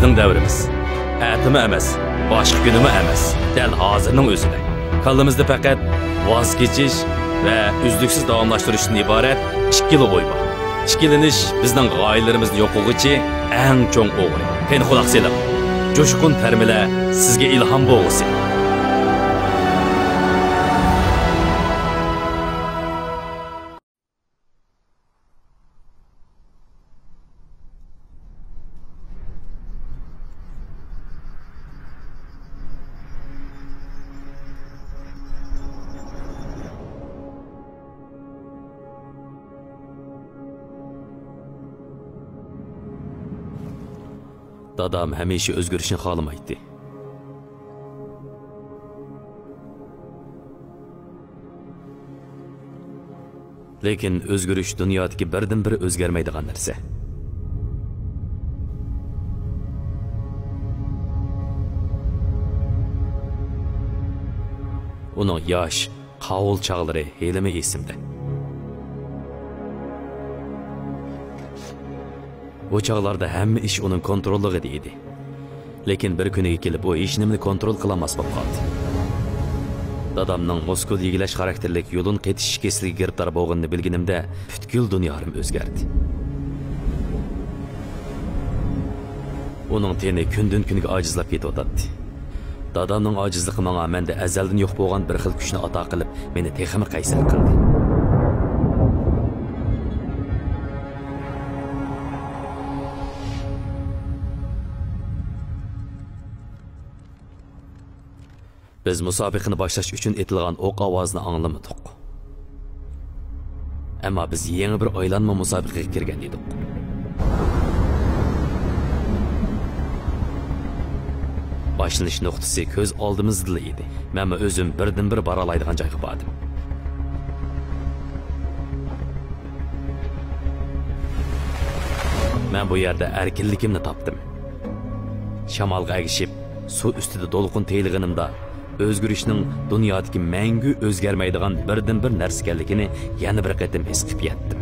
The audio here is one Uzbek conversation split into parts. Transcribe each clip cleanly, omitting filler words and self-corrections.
bizning davrimiz. Atimi emas, boshqa kunimi emas, dal hozirning o'zida. Kallamizda faqat voz kechish va uzluksiz davomlashtirishdan iborat ikkili o'y bor. Ikkilanish bizning g'oyalarimizni yo'qolg'ichi eng cho'ng o'g'ri. Qani quloq seling. Jo'shqin tarmila sizga ilhom bo'lsin. Dadam hamisha o'zgarishni xohlamaydi. Lekin o'zgarish dunyodagi birdan-bir o'zgarmaydigan narsa. Uning yosh, qovul chog'lari helimi esimda. O çağlarda hamma ish uning kontrolligida edi. Lekin bir kuniga kelib o hech nimani kontrol qilolmas bo'lib qoldi. Dadamning muskul yegilash xarakterlik yo'lin qetish kesligiga giribtor bo'lganini bilganimda butkul dunyoim o'zgardi. Uning teni kundan kunga ojizlab ketayotdi. Dadamning ojizligi menga menda azaldan yo'q bo'lgan bir xil kuchni ato qilib, meni texmi qaysar qildi. Biz musobiqani boshlash uchun etilgan o'q ovozini anglamadik. Ammo biz yangi bir aylanma musobiqaga kirgan edik. Boshlanish nuqtasi ko'z oldimizda edi. Men o'zim birdan-bir bora oladigan joyga bordim. Men bu yerda erkinligimni topdim. Shamolga agishib, suv ustida to'lqin teylig'inimda o'zgarishning dunyodagi mangu o'zgarmaydigan birdan-bir narsa ekanligini yana bir qatim his qilib yetdim.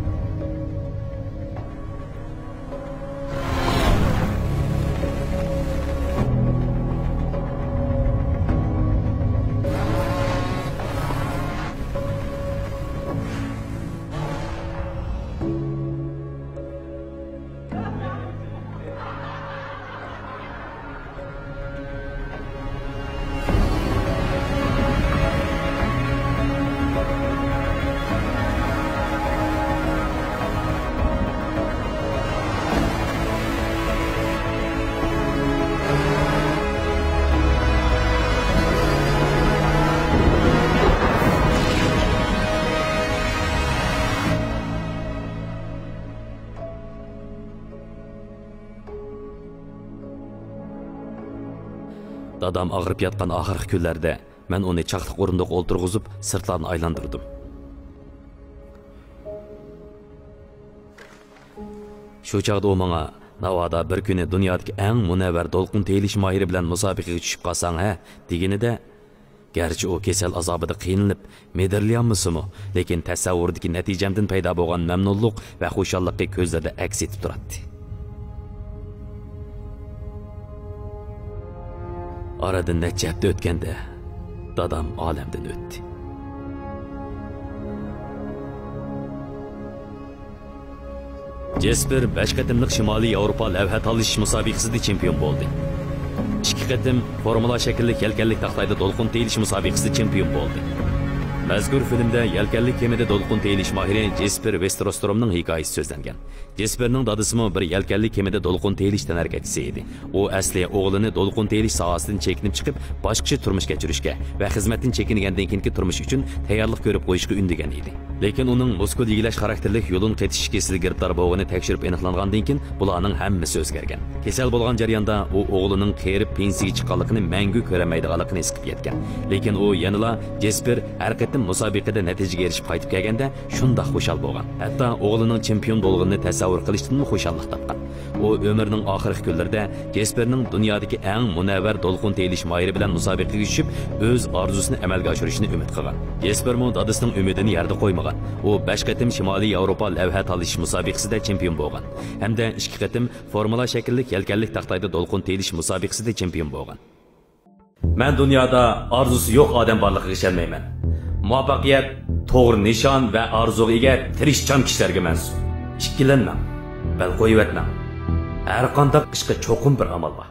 Dadam ağrıp yatqan axırkı günlərdə mən onu çaqlıq o'rindiq o'ltirg'izib sirtlarni aylantirdim. Shu chaqda o menga navoda bir kuni dunyodagi eng munavvar to'lqin teyilish mohiri bilan musobiqaga tushib qolsang ha deganida, garchi o kasal azobida qiynalib medirlayolmasimi, lekin tasavvurdagi natijamdan paydo bo'lgan mamnunlik va xushallikni ko'zlarda aks etib turadi. Aradan necha hafta o'tganda dadam olamdan o'tdi. Jesper 5 qatimliq Shimoliy Yevropa lavha tanlash musobaqasida chempion bo'ldi. 2 qatim formula shaklli yelkanlik taxtayda to'lqin teyilish musobaqasida chempion bo'ldi. Mazkur filmda yelkanli kemada to'lqin teyilish mohiri Jesper Westerstromning hikoyasi so'zlangan. Jesperning dadisimi bir yelkanli kemada to'lqin teyilish harakatchisi edi. U asli o'g'lini to'lqin teyilish sohasidan chekinib chiqib, boshqacha turmush kechirishga va xizmatdan chekingandan keyingi turmush uchun tayyorlik ko'rib qo'yishga undagan edi. Lekin uning muskul yegilash xarakterlik yo'lin qetish kesiliga giribtor bo'lgani tekshirib aniqlangandan keyin bularning hammasi o'zgargan. Kasal bo'lgan jarayonda u o'g'lining qerib pensiyaga chiqqanligini mangu ko'ramaydiganligini his qilib yetgan. Lekin u yanala Jesper har qatim musobaqada natijaga erishib qaytib kelganda shundoq xushal bo'lgan. Hatto o'g'lining chempion bo'lganini tasavvur qilishdan xushallik topgan. U umrining oxirgi kunlarida Jesperning dunyodagi eng munavvar to'lqin telish mohiri bilan musobaqaga tushib, o'z orzusini amalga oshirishni umid qilgan. Jesper mo dadasining umidini yerda qo'ymagan. U 5 qatim Shimoliy Yevropa lavha talish musobaqasida chempion bo'lgan. Hamda 2 qatim formula shakllik yelkanlik taxtayda to'lqin telish musobaqasida chempion bo'lgan. Men dunyoda orzusi yo'q odam borligiga ishonmayman. Muvaffaqiyat to'g'ri nishon va orzuga ega tirishchan kishilarga mansub. Ikkilanmang, bal qo'yib o'tmang. Har qanday ishga cho'qim bir amal bor.